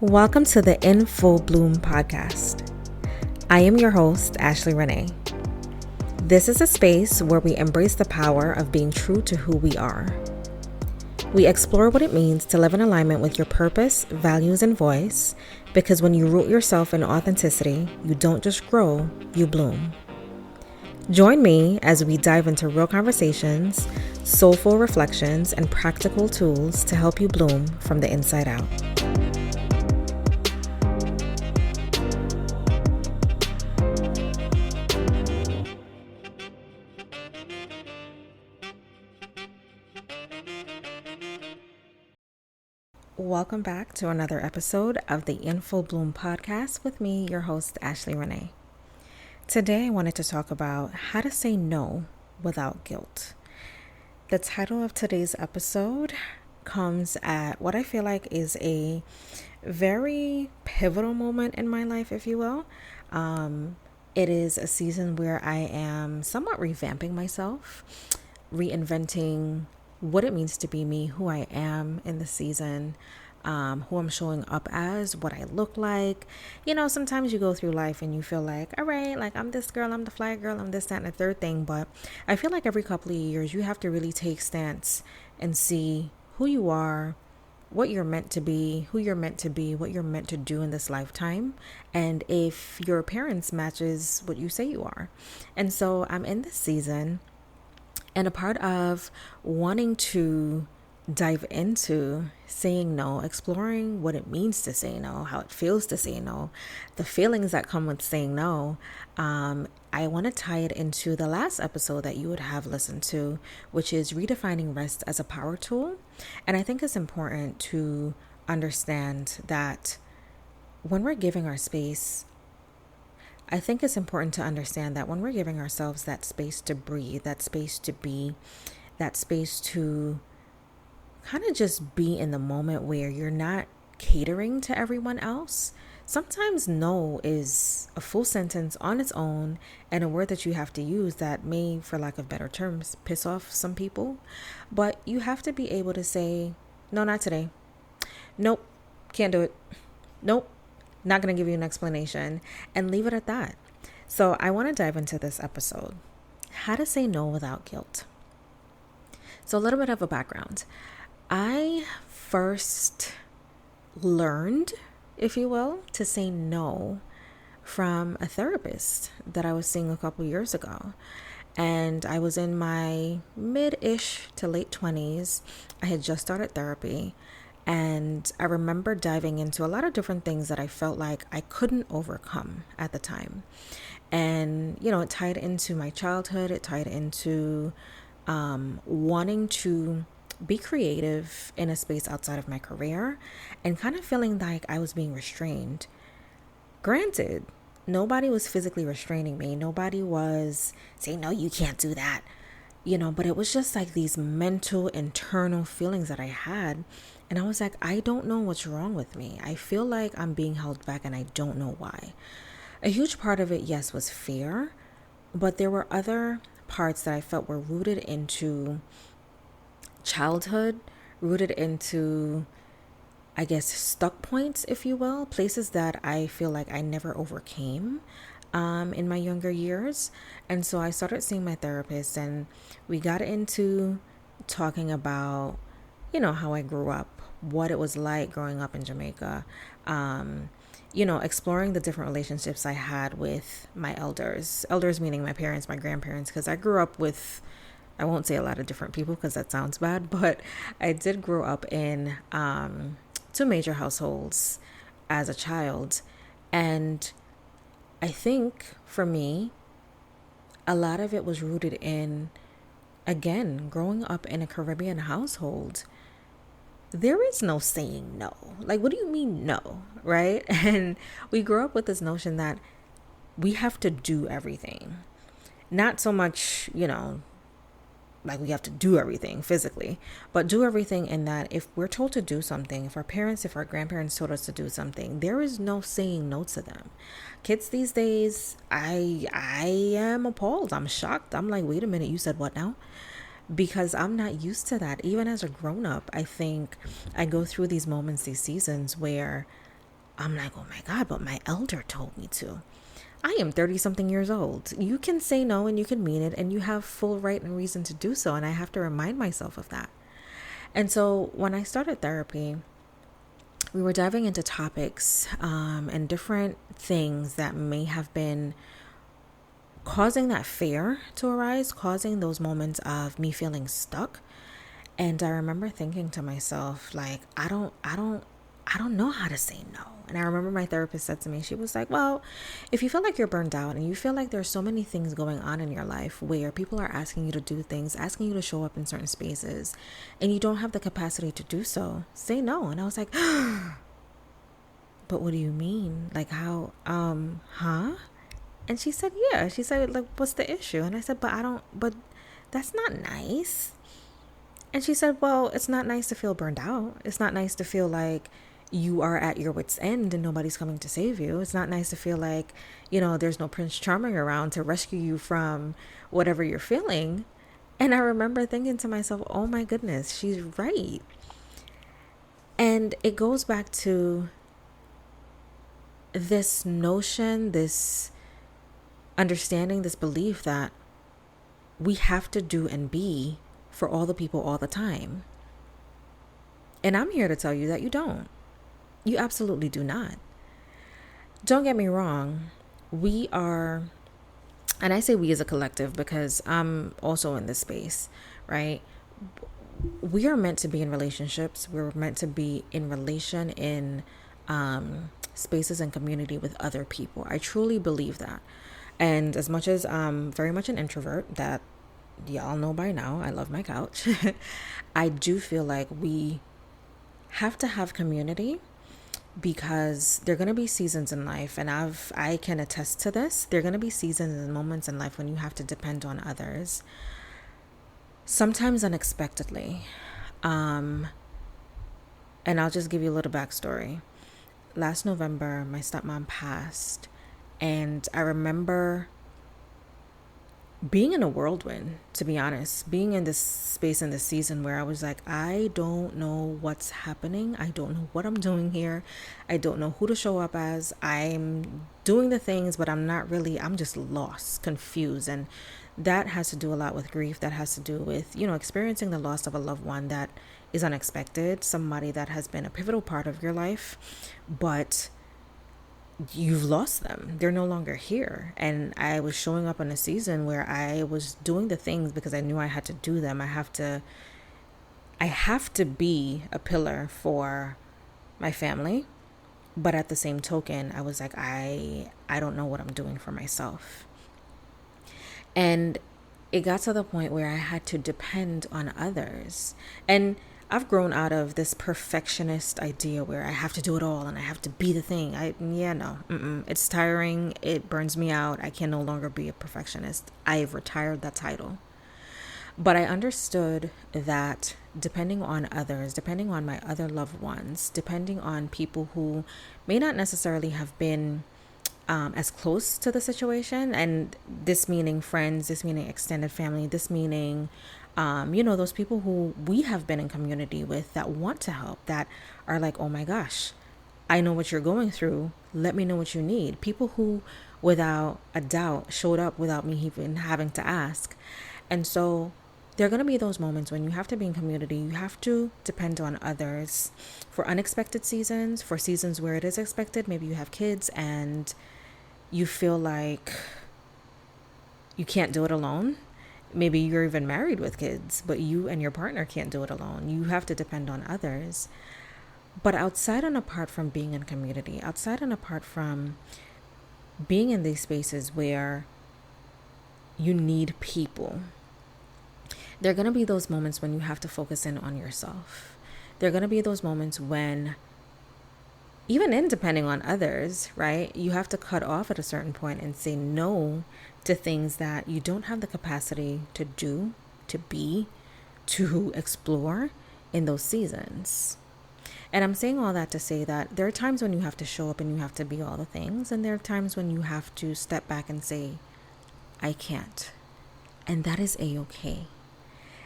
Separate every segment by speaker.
Speaker 1: Welcome to the In Full Bloom podcast. I am your host, Ashley Renee. This is a space where we embrace the power of being true to who we are. We explore what it means to live in alignment with your purpose, values, and voice, because when you root yourself in authenticity, you don't just grow, you bloom. Join me as we dive into real conversations, soulful reflections, and practical tools to help you bloom from the inside out. Welcome back to another episode of the In Full Bloom podcast with me, your host, Ashley Renee. Today, I wanted to talk about how to say no without guilt. The title of today's episode comes at what I feel like is a very pivotal moment in my life, if you will. It is a season where I am somewhat revamping myself, reinventing what it means to be me, who I am in the season, who I'm showing up as, what I look like. You know, sometimes you go through life and you feel like, all right, like I'm this girl, I'm the fly girl, I'm this, that, and the third thing. But I feel like every couple of years you have to really take stance and see who you are, what you're meant to be, who you're meant to be, what you're meant to do in this lifetime, and if your appearance matches what you say you are. And so I'm in this season, and a part of wanting to dive into saying no, exploring what it means to say no, how it feels to say no, the feelings that come with saying no, I want to tie it into the last episode that you would have listened to, which is redefining rest as a power tool. And I think it's important to understand that when we're giving our space, I think it's important to understand that when we're giving ourselves that space to breathe, that space to be, that space to kind of just be in the moment where you're not catering to everyone else. Sometimes no is a full sentence on its own and a word that you have to use that may, for lack of better terms, piss off some people. But you have to be able to say, no, not today. Nope, can't do it. Nope. Not going to give you an explanation, and leave it at that. So I want to dive into this episode. How to say no without guilt. So a little bit of a background. I first learned, if you will, to say no from a therapist that I was seeing a couple years ago. And I was in my mid-ish to late 20s. I had just started therapy. And I remember diving into a lot of different things that I felt like I couldn't overcome at the time. And, you know, it tied into my childhood. It tied into wanting to be creative in a space outside of my career and kind of feeling like I was being restrained. Granted, nobody was physically restraining me. Nobody was saying, no, you can't do that. You know, but it was just like these mental, internal feelings that I had. And I was like, I don't know what's wrong with me. I feel like I'm being held back and I don't know why. A huge part of it, yes, was fear. But there were other parts that I felt were rooted into childhood, rooted into, I guess, stuck points, if you will, places that I feel like I never overcame in my younger years. And so I started seeing my therapist and we got into talking about, you know, how I grew up, what it was like growing up in Jamaica, you know, exploring the different relationships I had with my elders meaning my parents, my grandparents, because I grew up with, I won't say a lot of different people because that sounds bad, but I did grow up in two major households as a child. And I think for me, a lot of it was rooted in, again, growing up in a Caribbean household. There is no saying no. Like, what do you mean no, right? And we grew up with this notion that we have to do everything. Not so much, you know, like we have to do everything physically, but do everything in that if we're told to do something, if our parents, if our grandparents told us to do something, there is no saying no to them. Kids these days, I am appalled. I'm shocked. I'm like, wait a minute, you said what now? Because I'm not used to that. Even as a grown up, I think I go through these moments, these seasons where I'm like, oh my God, but my elder told me to. I am 30 something years old. You can say no and you can mean it, and you have full right and reason to do so. And I have to remind myself of that. And so when I started therapy, we were diving into topics and different things that may have been causing that fear to arise, causing those moments of me feeling stuck. And I remember thinking to myself, like, I don't know how to say no. And I remember my therapist said to me, she was like, well, if you feel like you're burned out and you feel like there's so many things going on in your life where people are asking you to do things, asking you to show up in certain spaces, and you don't have the capacity to do so, say no. And I was like, but what do you mean? Like, how, huh? And she said, yeah. She said, like, what's the issue? And I said, but that's not nice. And she said, well, it's not nice to feel burned out. It's not nice to feel like you are at your wit's end and nobody's coming to save you. It's not nice to feel like, there's no Prince Charming around to rescue you from whatever you're feeling. And I remember thinking to myself, oh my goodness, she's right. And it goes back to this notion, this understanding, this belief that we have to do and be for all the people all the time. And I'm here to tell you that you don't. You absolutely do not. Don't get me wrong. We are, and I say we as a collective because I'm also in this space, right? We are meant to be in relationships. We're meant to be in relation in spaces and community with other people. I truly believe that. And as much as I'm very much an introvert, that y'all know by now, I love my couch. I do feel like we have to have community because there are going to be seasons in life, and I can attest to this. There are going to be seasons and moments in life when you have to depend on others, sometimes unexpectedly. And I'll just give you a little backstory. Last November, my stepmom passed, and I remember being in a whirlwind, to be honest, being in this space in this season where I was like, I don't know what's happening. I don't know what I'm doing here. I don't know who to show up as. I'm doing the things, but I'm just lost, confused. And that has to do a lot with grief. That has to do with, experiencing the loss of a loved one that is unexpected, somebody that has been a pivotal part of your life, but you've lost them. They're no longer here. And I was showing up in a season where I was doing the things because I knew I had to do them. I have to be a pillar for my family. But at the same token, I was like, I don't know what I'm doing for myself. And it got to the point where I had to depend on others. And I've grown out of this perfectionist idea where I have to do it all and I have to be the thing. It's tiring. It burns me out. I can no longer be a perfectionist. I've retired that title. But I understood that depending on others, depending on my other loved ones, depending on people who may not necessarily have been as close to the situation, and this meaning friends, this meaning extended family, this meaning those people who we have been in community with that want to help, that are like, oh my gosh, I know what you're going through. Let me know what you need. People who, without a doubt, showed up without me even having to ask. And so there are going to be those moments when you have to be in community. You have to depend on others for unexpected seasons, for seasons where it is expected. Maybe you have kids and you feel like you can't do it alone. Maybe you're even married with kids, but you and your partner can't do it alone. You have to depend on others. But outside and apart from being in community, outside and apart from being in these spaces where you need people, there are going to be those moments when you have to focus in on yourself. There are going to be those moments when, even in depending on others, right, you have to cut off at a certain point and say no to things that you don't have the capacity to do, to be, to explore in those seasons. And I'm saying all that to say that there are times when you have to show up and you have to be all the things, and there are times when you have to step back and say, I can't. And that is a-okay.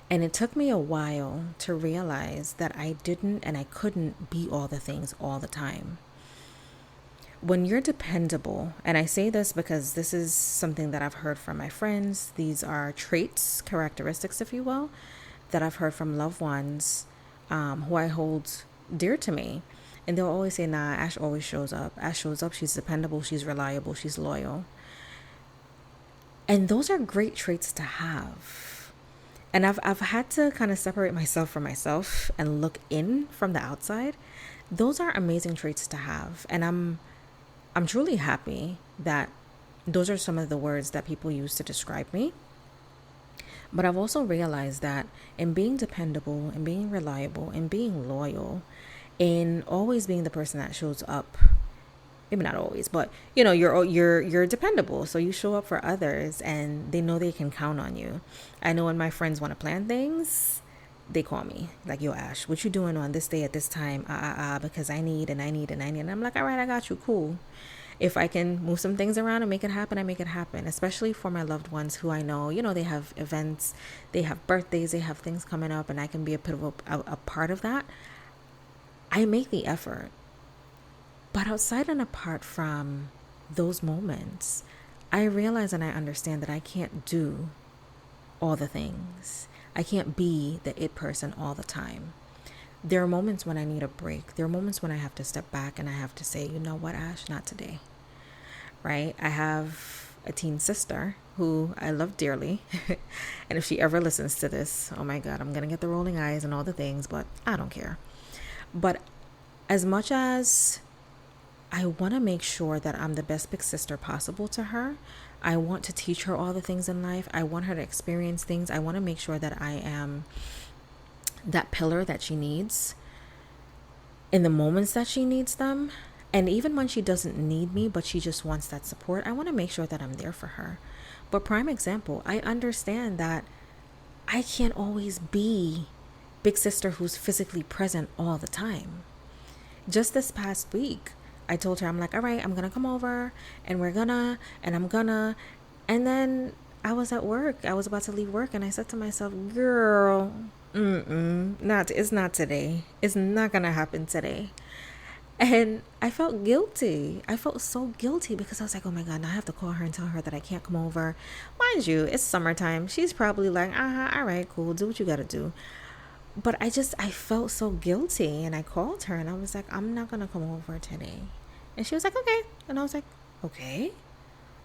Speaker 1: And it took me a while to realize that I didn't and I couldn't be all the things all the time. When you're dependable, and I say this because this is something that I've heard from my friends, these are traits, characteristics, if you will, that I've heard from loved ones who I hold dear to me. And they'll always say, nah, Ash always shows up. Ash shows up, she's dependable, she's reliable, she's loyal. And those are great traits to have. And I've had to kind of separate myself from myself and look in from the outside. Those are amazing traits to have. And I'm truly happy that those are some of the words that people use to describe me. But I've also realized that in being dependable, in being reliable, in being loyal, in always being the person that shows up, maybe not always, but you're dependable, so you show up for others and they know they can count on you. I know when my friends want to plan things, they call me like, yo, Ash, what you doing on this day at this time? Because I need and I need and I need. And I'm like, all right, I got you. Cool. If I can move some things around and make it happen, I make it happen. Especially for my loved ones who I know, they have events, they have birthdays, they have things coming up, and I can be a pivotal a part of that. I make the effort. But outside and apart from those moments, I realize and I understand that I can't do all the things. I can't be the it person all the time. There are moments when I need a break. There are moments when I have to step back and I have to say, you know what, Ash, not today. Right? I have a teen sister who I love dearly. And if she ever listens to this, oh my God, I'm going to get the rolling eyes and all the things, but I don't care. But as much as I want to make sure that I'm the best big sister possible to her, I want to teach her all the things in life. I want her to experience things. I want to make sure that I am that pillar that she needs in the moments that she needs them. And even when she doesn't need me, but she just wants that support, I want to make sure that I'm there for her. But prime example, I understand that I can't always be big sister who's physically present all the time. Just this past week, I told her, I'm like, all right, I'm going to come over and I'm gonna. And then I was at work. I was about to leave work and I said to myself, girl, it's not today. It's not going to happen today. And I felt guilty. I felt so guilty because I was like, oh my God, now I have to call her and tell her that I can't come over. Mind you, it's summertime. She's probably like, all right, cool. Do what you got to do. But I felt so guilty, and I called her and I was like, I'm not going to come over today. And she was like, okay. And I was like, okay,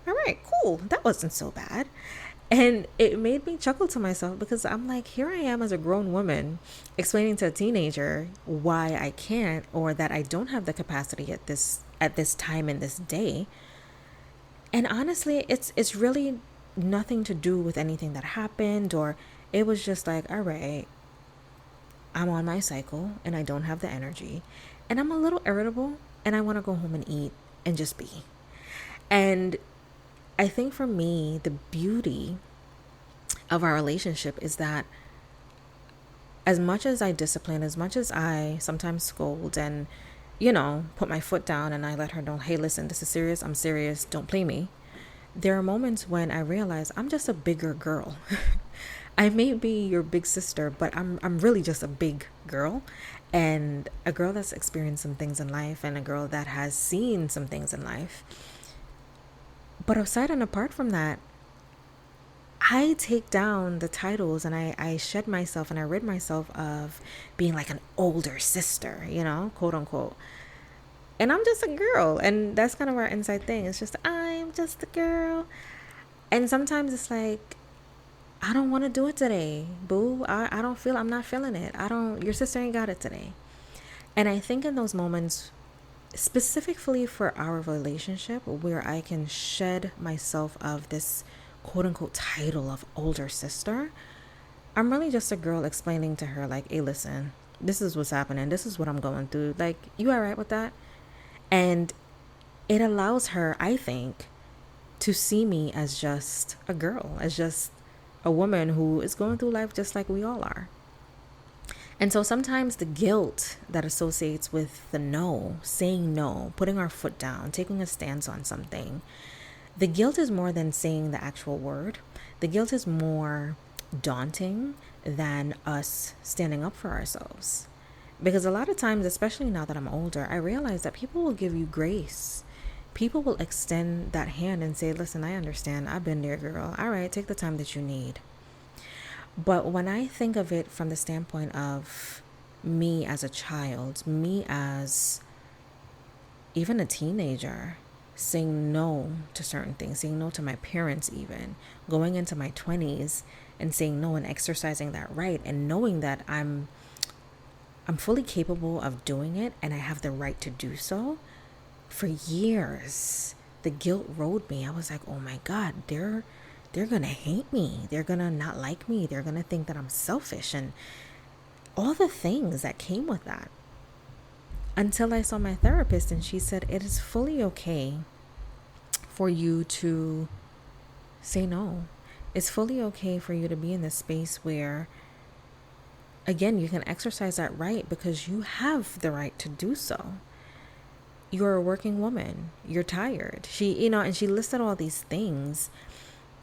Speaker 1: all right, cool. That wasn't so bad. And it made me chuckle to myself because I'm like, here I am as a grown woman explaining to a teenager why I can't, or that I don't have the capacity at this time in this day. And honestly, it's really nothing to do with anything that happened, or it was just like, all right, I'm on my cycle and I don't have the energy and I'm a little irritable and I want to go home and eat and just be. And I think for me, the beauty of our relationship is that as much as I discipline, as much as I sometimes scold and, put my foot down and I let her know, hey, listen, this is serious. I'm serious. Don't play me. There are moments when I realize I'm just a bigger girl. I may be your big sister, but I'm really just a big girl, and a girl that's experienced some things in life and a girl that has seen some things in life. But aside and apart from that, I take down the titles and I shed myself and I rid myself of being like an older sister, quote unquote. And I'm just a girl, and that's kind of our inside thing. It's just, I'm just a girl. And sometimes it's like, I don't want to do it today, boo. I'm not feeling it. Your sister ain't got it today. And I think in those moments, specifically for our relationship, where I can shed myself of this quote unquote title of older sister, I'm really just a girl explaining to her like, hey, listen, this is what's happening. This is what I'm going through. Like, you all right with that? And it allows her, I think, to see me as just a girl, as just a woman who is going through life just like we all are. And so sometimes the guilt that associates with the no, saying no, putting our foot down, taking a stance on something, the guilt is more than saying the actual word. The guilt is more daunting than us standing up for ourselves. Because a lot of times, especially now that I'm older, I realize that people will give you grace. people will extend that hand and say, listen, I understand. I've been there, girl. All right, take the time that you need. But when I think of it from the standpoint of me as a child, me as even a teenager, saying no to certain things, saying no to my parents, even going into my 20s and saying no and exercising that right, and knowing that I'm fully capable of doing it and I have the right to do so. For years, the guilt rode me. I was like, oh my God, they're gonna hate me. They're gonna not like me. They're gonna think that I'm selfish, and all the things that came with that. Until I saw my therapist, and she said it is fully okay for you to say no. It's fully okay for you to be in this space where, again, you can exercise that right because you have the right to do so. You're a working woman. You're tired. And she listed all these things.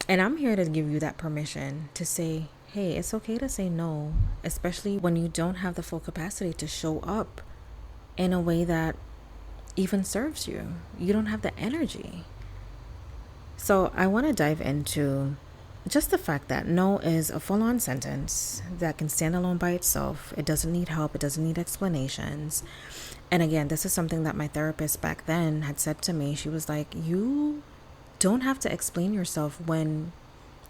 Speaker 1: And I'm here to give you that permission to say, hey, it's okay to say no, especially when you don't have the full capacity to show up in a way that even serves you. You don't have the energy. So I want to dive into just the fact that no is a full-on sentence that can stand alone by itself. It doesn't need help. It doesn't need explanations. And again, this is something that my therapist back then had said to me. She was like, you don't have to explain yourself when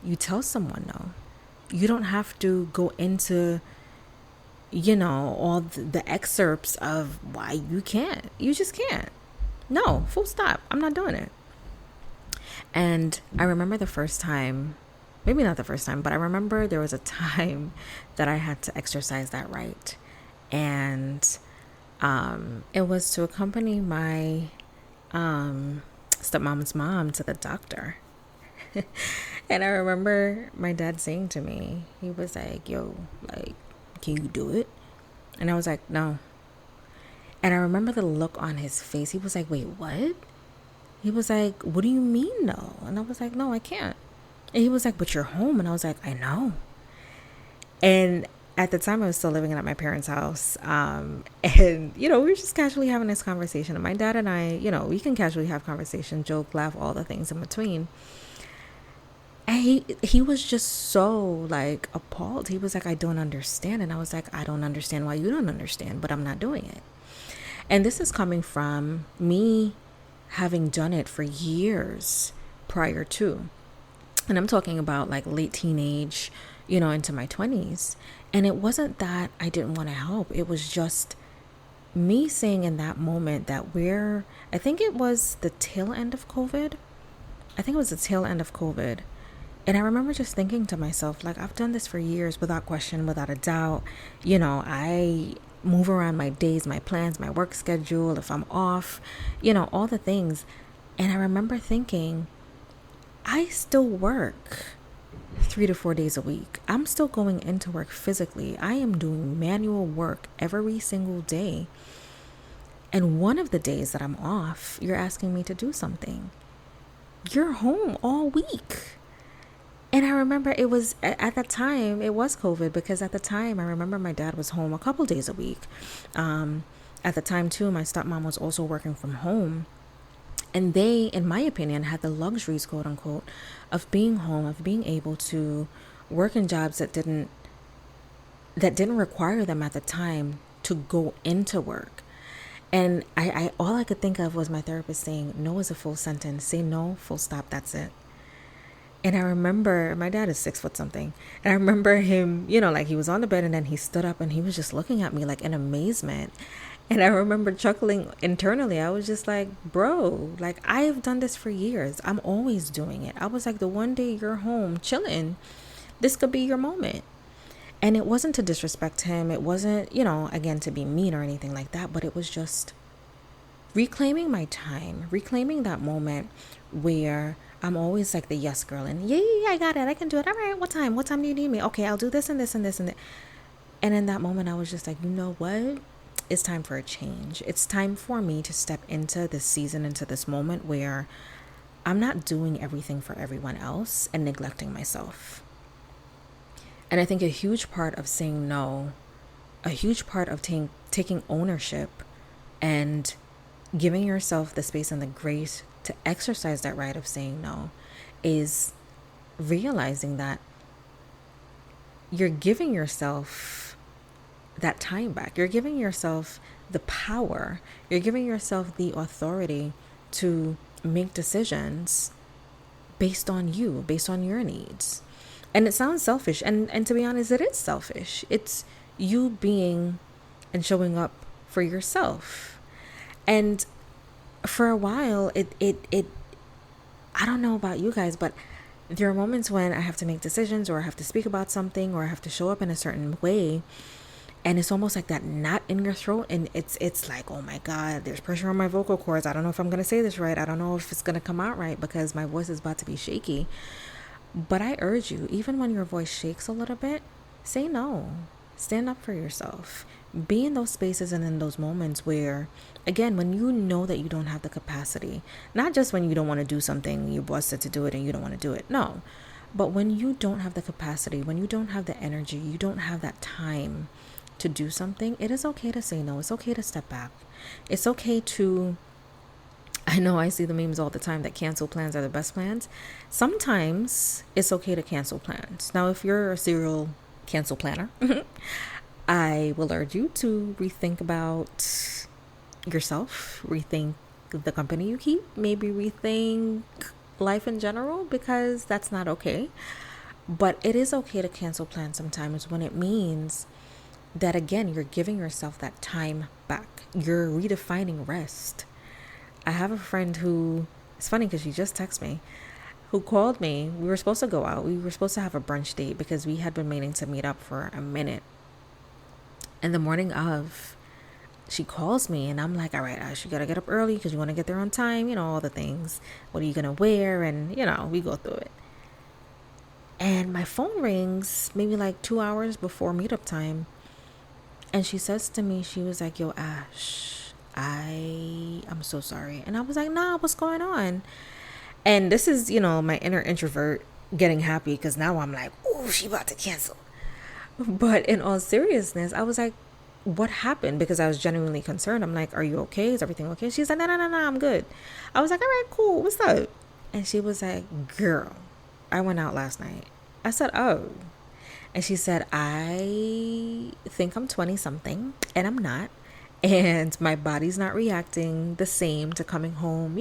Speaker 1: you tell someone no. You don't have to go into, all the excerpts of why you can't. You just can't. No, full stop. I'm not doing it. And I remember the first time, maybe not the first time, but I remember there was a time that I had to exercise that right. And it was to accompany my stepmom's mom to the doctor. And I remember my dad saying to me, he was like, yo, like, can you do it? And I was like, no. And I remember the look on his face. He was like, wait, what? He was like, what do you mean no? And I was like, no, I can't. And he was like, but you're home. And I was like, I know. And at the time I was still living at my parents' house. And, we were just casually having this conversation. And my dad and I, we can casually have conversation, joke, laugh, all the things in between. And he was just so like appalled. He was like, I don't understand. And I was like, I don't understand why you don't understand, but I'm not doing it. And this is coming from me having done it for years prior to. And I'm talking about like late teenage, into my 20s. And it wasn't that I didn't want to help. It was just me saying in that moment that I think it was the tail end of COVID. And I remember just thinking to myself, like, I've done this for years without question, without a doubt. I move around my days, my plans, my work schedule, if I'm off, all the things. And I remember thinking, I still work 3 to 4 days a week. I'm still going into work physically. I am doing manual work every single day. And one of the days that I'm off, you're asking me to do something. You're home all week. And I remember it was at that time, it was COVID, because at the time I remember my dad was home a couple days a week. At the time too, my stepmom was also working from home. And they, in my opinion, had the luxuries, quote unquote, of being home, of being able to work in jobs that didn't require them at the time to go into work. And I all I could think of was my therapist saying, no is a full sentence. Say no, full stop, that's it. And I remember my dad is 6 foot something. And I remember him, like he was on the bed and then he stood up and he was just looking at me like in amazement. And I remember chuckling internally. I was just like, bro, like I have done this for years. I'm always doing it. I was like, the one day you're home chilling, this could be your moment. And it wasn't to disrespect him. It wasn't, again, to be mean or anything like that. But it was just reclaiming my time, reclaiming that moment where I'm always like the yes girl. And yeah, I got it. I can do it. All right. What time? What time do you need me? Okay, I'll do this and this and this and that. And in that moment, I was just like, you know what? It's time for a change. It's time for me to step into this season, into this moment where I'm not doing everything for everyone else and neglecting myself. And I think a huge part of saying no, a huge part of taking ownership and giving yourself the space and the grace to exercise that right of saying no is realizing that you're giving yourself that time back. You're giving yourself the power. You're giving yourself the authority to make decisions based on you, based on your needs. And it sounds selfish. And to be honest, it is selfish. It's you being and showing up for yourself. And for a while, it I don't know about you guys, but there are moments when I have to make decisions or I have to speak about something or I have to show up in a certain way. And it's almost like that knot in your throat. And it's like, oh my God, there's pressure on my vocal cords. I don't know if I'm going to say this right. I don't know if it's going to come out right because my voice is about to be shaky. But I urge you, even when your voice shakes a little bit, say no. Stand up for yourself. Be in those spaces and in those moments where, again, when you know that you don't have the capacity, not just when you don't want to do something, your boss said to do it and you don't want to do it. No. But when you don't have the capacity, when you don't have the energy, you don't have that time to do something, it is okay to say no. It's okay to step back. It's okay to, I know I see the memes all the time that cancel plans are the best plans. Sometimes it's okay to cancel plans. Now, if you're a serial cancel planner, I will urge you to rethink about yourself, rethink the company you keep, maybe rethink life in general, because that's not okay. But it is okay to cancel plans sometimes when it means that, again, you're giving yourself that time back. You're redefining rest. I have a friend who, it's funny because she just texted me, who called me. We were supposed to go out. We were supposed to have a brunch date because we had been meaning to meet up for a minute. And the morning of, she calls me and I'm like, all right, Ash, you got to get up early because you want to get there on time. You know, all the things. What are you going to wear? And, we go through it. And my phone rings maybe like 2 hours before meetup time. And she says to me, she was like, yo, Ash, I'm so sorry. And I was like, nah, what's going on? And this is, my inner introvert getting happy because now I'm like, oh, she about to cancel. But in all seriousness, I was like, what happened? Because I was genuinely concerned. I'm like, are you okay? Is everything okay? She's like, no, I'm good. I was like, all right, cool. What's up? And she was like, girl, I went out last night. I said, oh. And she said, I think I'm 20 something and I'm not. And my body's not reacting the same to coming home,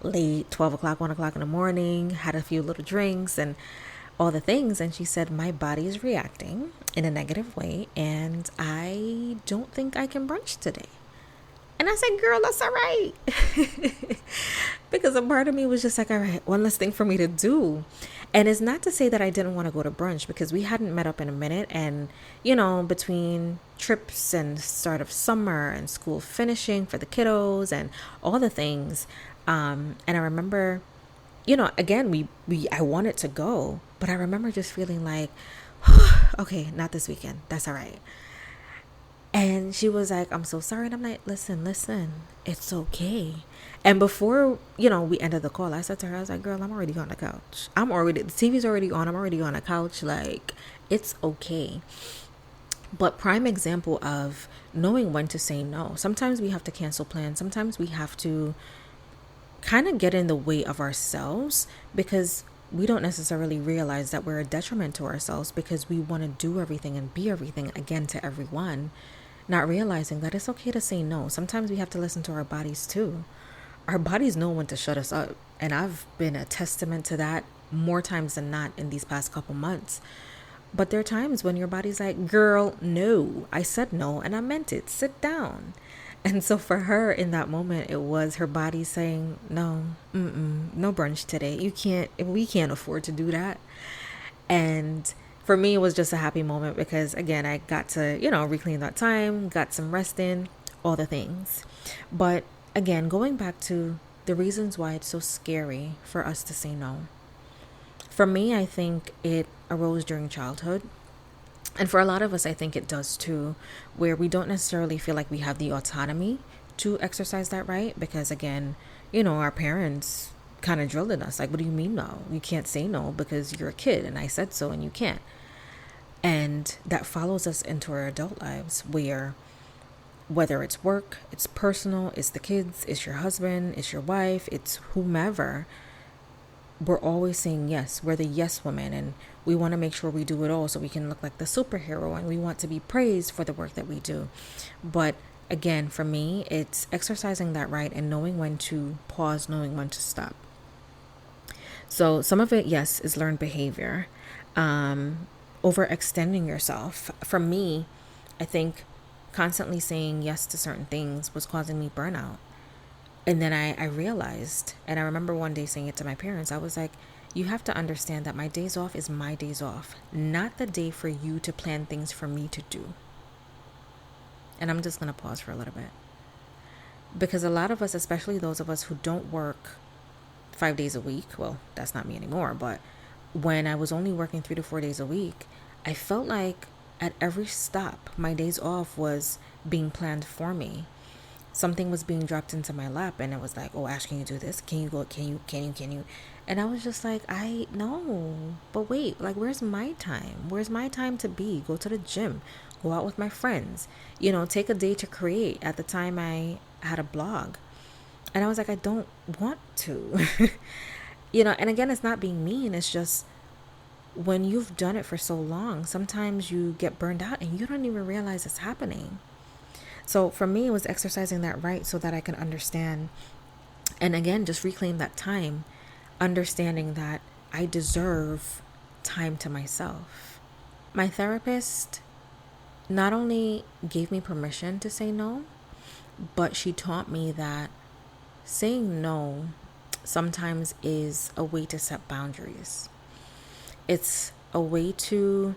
Speaker 1: late, 12 o'clock, 1 o'clock in the morning, had a few little drinks and all the things. And she said, my body is reacting in a negative way and I don't think I can brunch today. And I said, girl, that's all right. Because a part of me was just like, all right, one less thing for me to do. And it's not to say that I didn't want to go to brunch because we hadn't met up in a minute. And, between trips and start of summer and school finishing for the kiddos and all the things. And I remember, again, I wanted to go, but I remember just feeling like, okay, not this weekend. That's all right. And she was like, I'm so sorry. And I'm like, listen, it's okay. And before, we ended the call, I said to her, I was like, girl, I'm already on the couch. The TV's already on. I'm already on the couch. Like, it's okay. But prime example of knowing when to say no. Sometimes we have to cancel plans. Sometimes we have to kind of get in the way of ourselves because we don't necessarily realize that we're a detriment to ourselves because we want to do everything and be everything again to everyone, not realizing that it's okay to say no. Sometimes we have to listen to our bodies too. Our bodies know when to shut us up. And I've been a testament to that more times than not in these past couple months. But there are times when your body's like, girl, no, I said no and I meant it. Sit down. And so for her in that moment, it was her body saying, no, no brunch today. We can't afford to do that. And for me, it was just a happy moment because, again, I got to, reclaim that time, got some rest in, all the things. But again, going back to the reasons why it's so scary for us to say no. For me, I think it arose during childhood. And for a lot of us, I think it does too, where we don't necessarily feel like we have the autonomy to exercise that right. Because again, our parents kind of drilled in us. Like, what do you mean no? You can't say no because you're a kid and I said so and you can't. And that follows us into our adult lives where Whether it's work, it's personal, it's the kids, it's your husband, it's your wife, it's whomever, we're always saying yes. We're the yes woman, and we want to make sure we do it all so we can look like the superhero, and we want to be praised for the work that we do. But again, for me, it's exercising that right and knowing when to pause, knowing when to stop. So some of it, yes, is learned behavior. Overextending yourself. For me, I think constantly saying yes to certain things was causing me burnout. And then I realized, and I remember one day saying it to my parents, I was like, you have to understand that my days off is my days off, not the day for you to plan things for me to do. And I'm just going to pause for a little bit. Because a lot of us, especially those of us who don't work 5 days a week, well, that's not me anymore, but when I was only working 3 to 4 days a week, I felt like at every stop, my days off was being planned for me. Something was being dropped into my lap and it was like, oh, Ash, can you do this? Can you go? Can you? And I was just like, I know, but wait, like, where's my time? Where's my time to be? Go to the gym, go out with my friends, take a day to create. At the time I had a blog and I was like, I don't want to, and again, it's not being mean. It's just when you've done it for so long, sometimes you get burned out and you don't even realize it's happening. So for me, it was exercising that right so that I can understand and again, just reclaim that time, understanding that I deserve time to myself. My therapist not only gave me permission to say no, but she taught me that saying no sometimes is a way to set boundaries. It's a way to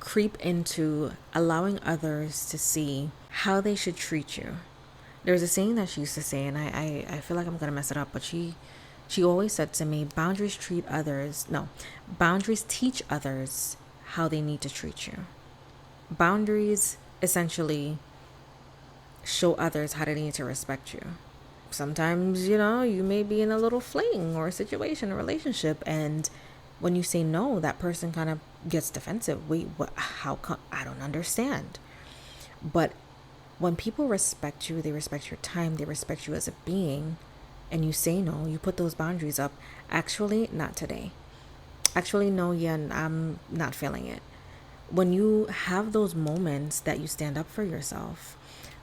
Speaker 1: creep into allowing others to see how they should treat you. There's a saying that she used to say, and I feel like I'm going to mess it up, but she always said to me, boundaries teach others how they need to treat you. Boundaries essentially show others how they need to respect you. Sometimes, you may be in a little fling or a situation, a relationship, and when you say no, that person kind of gets defensive. Wait, what? How come? I don't understand. But when people respect you, they respect your time, they respect you as a being, and you say no, you put those boundaries up. Actually, not today. Actually, no, yeah, I'm not feeling it. When you have those moments that you stand up for yourself,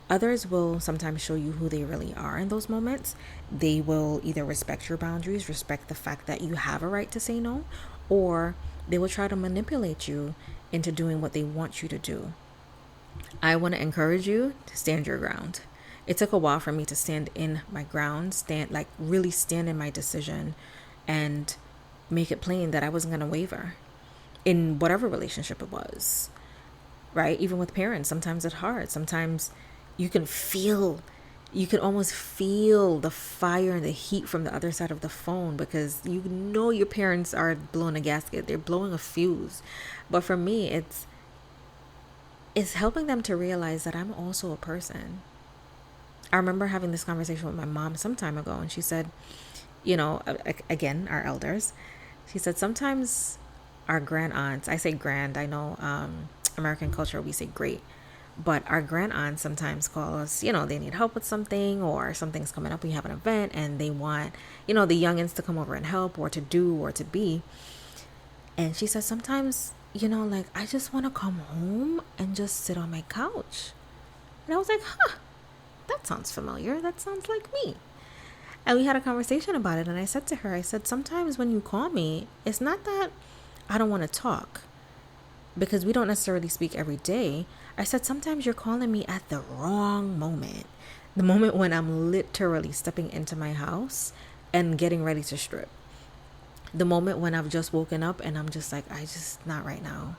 Speaker 1: others will sometimes show you who they really are in those moments. They will either respect your boundaries, respect the fact that you have a right to say no, or they will try to manipulate you into doing what they want you to do. I want to encourage you to stand your ground. It took a while for me to stand in my ground, really stand in my decision and make it plain that I wasn't going to waver in whatever relationship it was, right? Even with parents, sometimes it's hard. Sometimes you can almost feel the fire and the heat from the other side of the phone because your parents are blowing a gasket. They're blowing a fuse. But for me, it's helping them to realize that I'm also a person. I remember having this conversation with my mom some time ago, and she said, again, our elders, she said, sometimes our grand aunts, I say grand, I know American culture, we say great, but our grand aunts sometimes call us, they need help with something or something's coming up, we have an event and they want, the youngins to come over and help or to do or to be. And she said, sometimes, I just want to come home and just sit on my couch. And I was like, that sounds familiar. That sounds like me. And we had a conversation about it. And I said to her, sometimes when you call me, it's not that I don't want to talk because we don't necessarily speak every day. I said, sometimes you're calling me at the wrong moment. The moment when I'm literally stepping into my house and getting ready to strip. The moment when I've just woken up and I'm just like, not right now.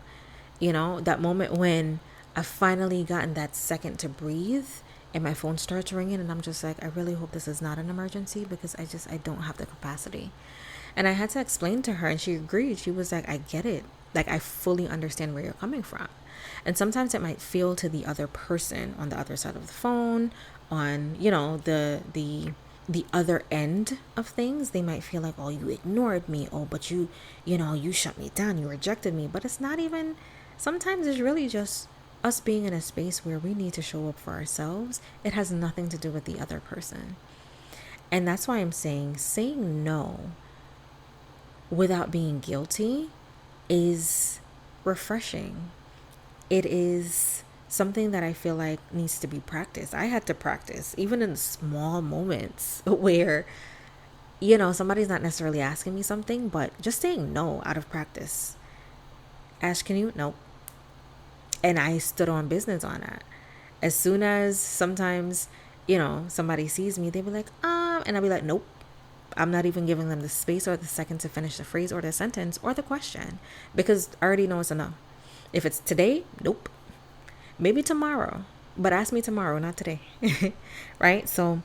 Speaker 1: That moment when I've finally gotten that second to breathe and my phone starts ringing and I'm just like, I really hope this is not an emergency because I don't have the capacity. And I had to explain to her and she agreed. She was like, I get it. Like, I fully understand where you're coming from. And sometimes it might feel to the other person on the other side of the phone, on, the other end of things, they might feel like, oh, you ignored me. Oh, but you shut me down. You rejected me. But it's not even, sometimes it's really just us being in a space where we need to show up for ourselves, it has nothing to do with the other person. And that's why I'm saying no without being guilty is refreshing. It is something that I feel like needs to be practiced. I had to practice, even in small moments where, somebody's not necessarily asking me something, but just saying no out of practice. Ash, can you? Nope. And I stood on business on that. As soon as sometimes, somebody sees me, they be like, and I'll be like, nope. I'm not even giving them the space or the second to finish the phrase or the sentence or the question because I already know it's a no. If it's today, nope. Maybe tomorrow, but ask me tomorrow, not today. Right? So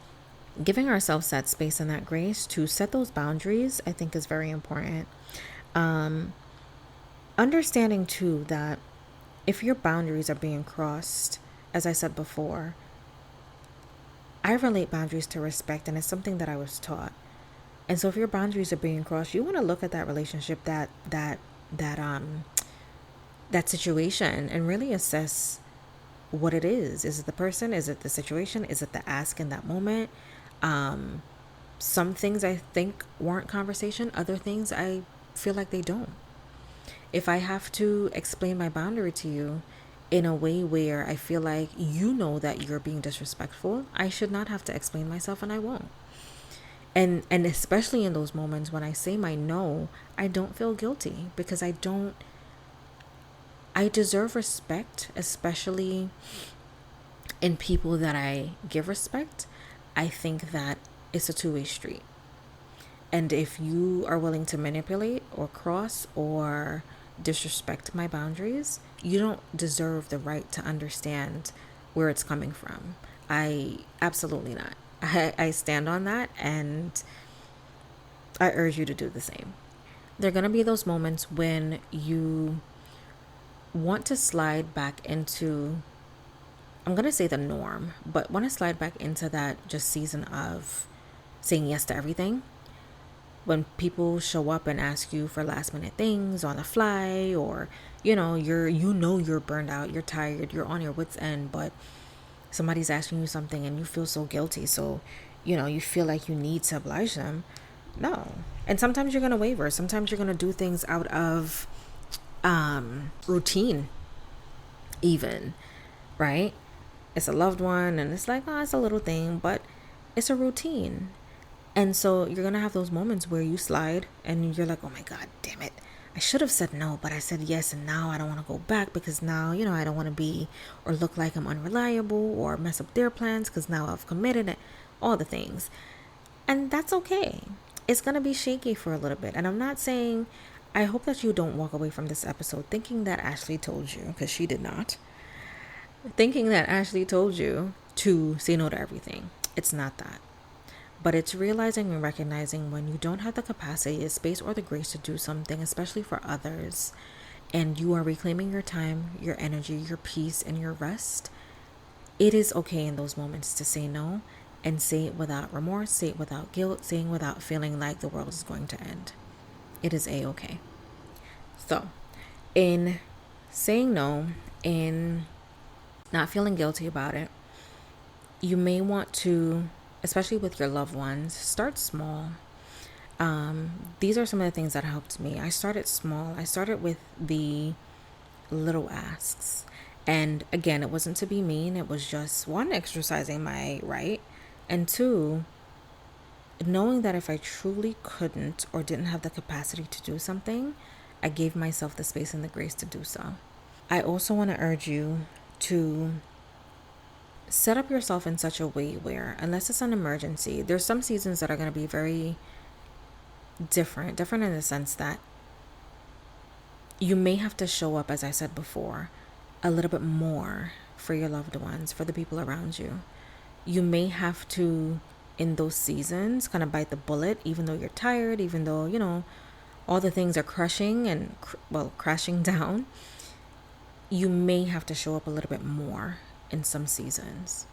Speaker 1: giving ourselves that space and that grace to set those boundaries, I think is very important. Understanding too that if your boundaries are being crossed, as I said before, I relate boundaries to respect, and it's something that I was taught. And so if your boundaries are being crossed, you want to look at that relationship, that situation, and really assess what it is. Is it the person? Is it the situation? Is it the ask in that moment? Some things I think warrant conversation. Other things I feel like they don't. If I have to explain my boundary to you in a way where I feel like you know that you're being disrespectful, I should not have to explain myself, and I won't. And especially in those moments when I say my no, I don't feel guilty because I deserve respect, especially in people that I give respect. I think that it's a two-way street. And if you are willing to manipulate or cross or disrespect my boundaries, you don't deserve the right to understand where it's coming from. I absolutely not. I stand on that, and I urge you to do the same. There are going to be those moments when you want to slide back into, I'm going to say the norm, but want to slide back into that just season of saying yes to everything. When people show up and ask you for last minute things on the fly, or you're burned out, you're tired, you're on your wits end, but somebody's asking you something and you feel so guilty, so you feel like you need to oblige them. No. And sometimes you're going to waver, sometimes you're going to do things out of routine, even, right? It's a loved one and it's like, oh, it's a little thing, but it's a routine. And so you're going to have those moments where you slide and you're like, oh my God, damn it, I should have said no, but I said yes, and now I don't want to go back because now, I don't want to be or look like I'm unreliable or mess up their plans because now I've committed it, all the things. And that's okay. It's going to be shaky for a little bit. And I'm not saying, I hope that you don't walk away from this episode thinking that Ashley told you, because she did not, thinking that Ashley told you to say no to everything. It's not that. But it's realizing and recognizing when you don't have the capacity, the space, or the grace to do something, especially for others, and you are reclaiming your time, your energy, your peace, and your rest. It is okay in those moments to say no, and say it without remorse, say it without guilt, saying without feeling like the world is going to end. It is a-okay. So, in saying no, in not feeling guilty about it, you may want to, especially with your loved ones, start small. These are some of the things that helped me. I started small. I started with the little asks. And again, it wasn't to be mean. It was just, one, exercising my right. And two, knowing that if I truly couldn't or didn't have the capacity to do something, I gave myself the space and the grace to do so. I also want to urge you to set up yourself in such a way where, unless it's an emergency, there's some seasons that are going to be very different in the sense that you may have to show up, as I said before, a little bit more for your loved ones, for the people around you. You may have to, in those seasons, kind of bite the bullet, even though you're tired, even though, all the things are crushing and, crashing down. You may have to show up a little bit more in some seasons.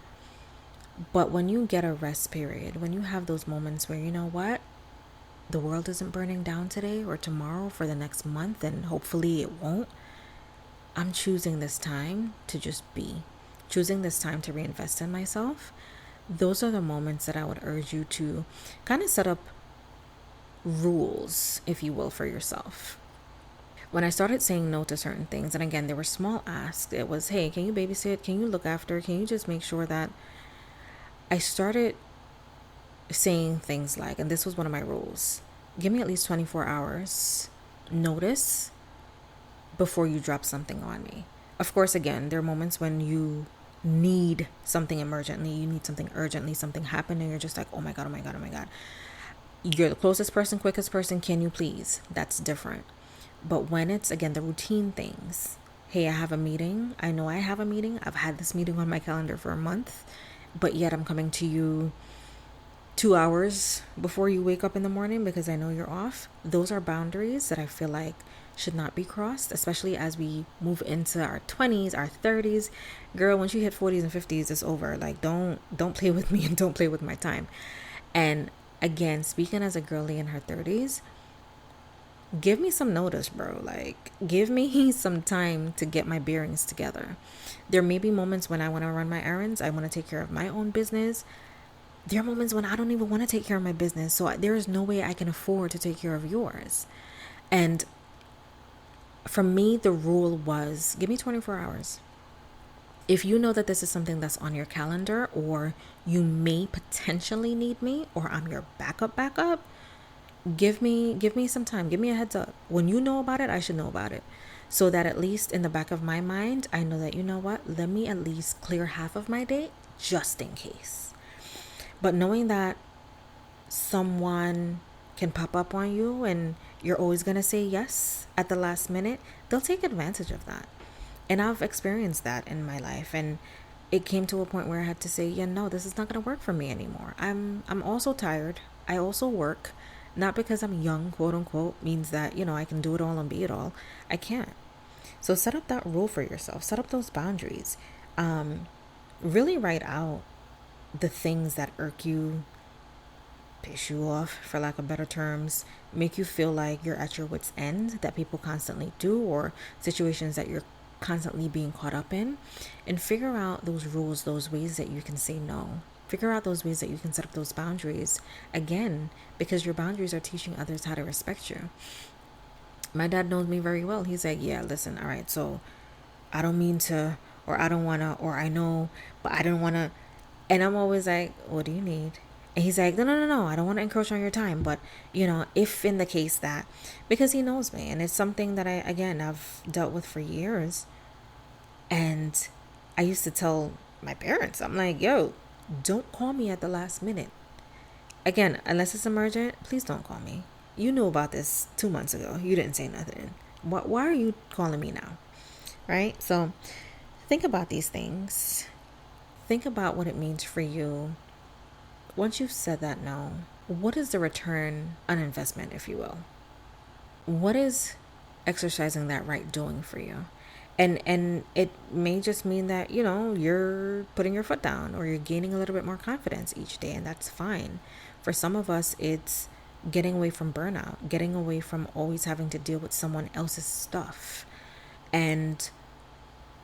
Speaker 1: But when you get a rest period, when you have those moments where, you know what, the world isn't burning down today or tomorrow for the next month, and hopefully it won't, I'm choosing this time to just be, choosing this time to reinvest in myself. Those are the moments that I would urge you to kind of set up rules, if you will, for yourself. When I started saying no to certain things, and again, there were small asks, it was, hey, can you babysit? Can you look after? Can you just make sure that I started saying things like, and this was one of my rules, give me at least 24 hours notice before you drop something on me. Of course, again, there are moments when you need something emergently, you need something urgently, something happened, and you're just like, oh my God, oh my God, oh my God. You're the closest person, quickest person, can you please? That's different. But when it's, again, the routine things, hey, I have a meeting. I know I have a meeting. I've had this meeting on my calendar for a month, but yet I'm coming to you 2 hours before you wake up in the morning because I know you're off. Those are boundaries that I feel like should not be crossed, especially as we move into our 20s, our 30s. Girl, once you hit 40s and 50s, it's over. Like, don't play with me and don't play with my time. And again, speaking as a girly in her 30s, give me some notice, bro. Like, give me some time to get my bearings together. There may be moments when I want to run my errands, I want to take care of my own business. There are moments when I don't even want to take care of my business. So there is no way I can afford to take care of yours. And for me, the rule was give me 24 hours. If you know that this is something that's on your calendar, or you may potentially need me, or I'm your backup, give me some time. Give me a heads up. When you know about it, I should know about it. So that at least in the back of my mind, I know that, you know what, let me at least clear half of my day just in case. But knowing that someone can pop up on you and you're always going to say yes at the last minute, they'll take advantage of that. And I've experienced that in my life, and it came to a point where I had to say, yeah, no, this is not going to work for me anymore. I'm also tired. I also work, not because I'm young, quote unquote, means that, I can do it all and be it all. I can't. So set up that rule for yourself. Set up those boundaries. Really write out the things that irk you, piss you off, for lack of better terms, make you feel like you're at your wit's end, that people constantly do, or situations that you're constantly being caught up in, and figure out those rules, those ways that you can say no. Figure out those ways that you can set up those boundaries. Again, because your boundaries are teaching others how to respect you. My dad knows me very well. He's like, yeah, listen, all right, so I don't mean to, or I don't want to, or I know, but I don't want to. And I'm always like, what do you need? And he's like, no, I don't want to encroach on your time. But, if in the case that, because he knows me, and it's something that I've dealt with for years. And I used to tell my parents, I'm like, yo, don't call me at the last minute. Again, unless it's emergent, please don't call me. You knew about this 2 months ago. You didn't say nothing. Why are you calling me now? Right? So think about these things. Think about what it means for you. Once you've said that no, what is the return on investment, if you will? What is exercising that right doing for you? And it may just mean that, you're putting your foot down, or you're gaining a little bit more confidence each day, and that's fine. For some of us, it's getting away from burnout, getting away from always having to deal with someone else's stuff. And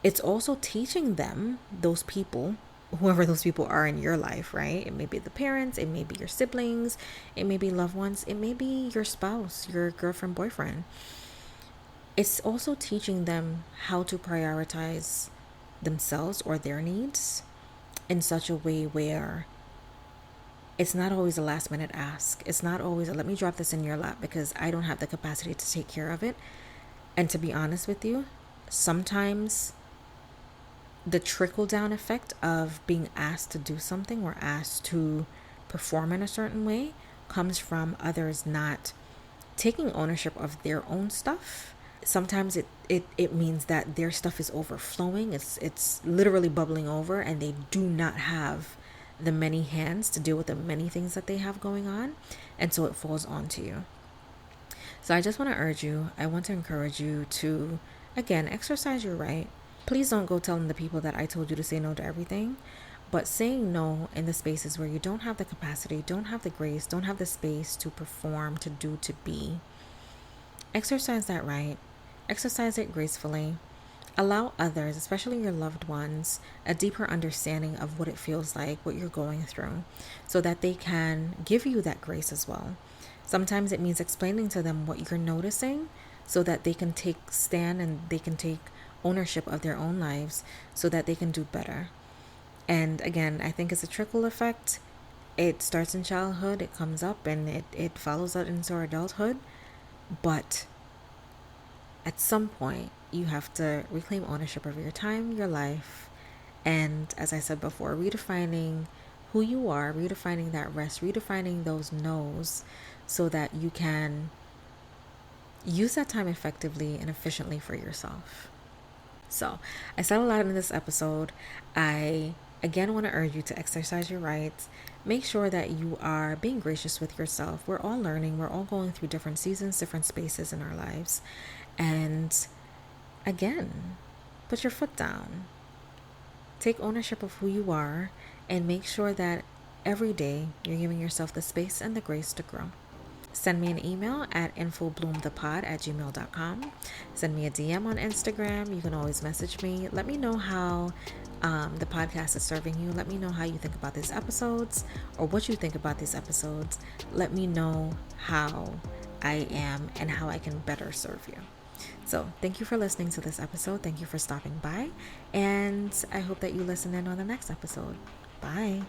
Speaker 1: it's also teaching them, those people, whoever those people are in your life, right? It may be the parents, it may be your siblings, it may be loved ones, it may be your spouse, your girlfriend, boyfriend. It's also teaching them how to prioritize themselves or their needs in such a way where it's not always a last minute ask. It's not always let me drop this in your lap because I don't have the capacity to take care of it. And to be honest with you, sometimes the trickle down effect of being asked to do something or asked to perform in a certain way comes from others not taking ownership of their own stuff. Sometimes it means that their stuff is overflowing. It's literally bubbling over, and they do not have the many hands to deal with the many things that they have going on. And so it falls onto you. So I just want to urge you, I want to encourage you to, again, exercise your right. Please don't go telling the people that I told you to say no to everything. But saying no in the spaces where you don't have the capacity, don't have the grace, don't have the space to perform, to do, to be. Exercise that right. Exercise it gracefully. Allow others, especially your loved ones, a deeper understanding of what it feels like, what you're going through, so that they can give you that grace as well. Sometimes it means explaining to them what you're noticing so that they can take stand and they can take ownership of their own lives so that they can do better. And again, I think it's a trickle effect. It starts in childhood, it comes up, and it follows out into our adulthood. But at some point, you have to reclaim ownership of your time, your life, and as I said before, redefining who you are, redefining that rest, redefining those no's so that you can use that time effectively and efficiently for yourself. So, I said a lot in this episode. I again want to urge you to exercise your rights. Make sure that you are being gracious with yourself. We're all learning, we're all going through different seasons, different spaces in our lives. And again, put your foot down. Take ownership of who you are and make sure that every day you're giving yourself the space and the grace to grow. Send me an email at infobloomthepod@gmail.com. Send me a DM on Instagram. You can always message me. Let me know how the podcast is serving you. Let me know how you think about these episodes or what you think about these episodes. Let me know how I am and how I can better serve you. So thank you for listening to this episode. Thank you for stopping by. And I hope that you listen in on the next episode. Bye.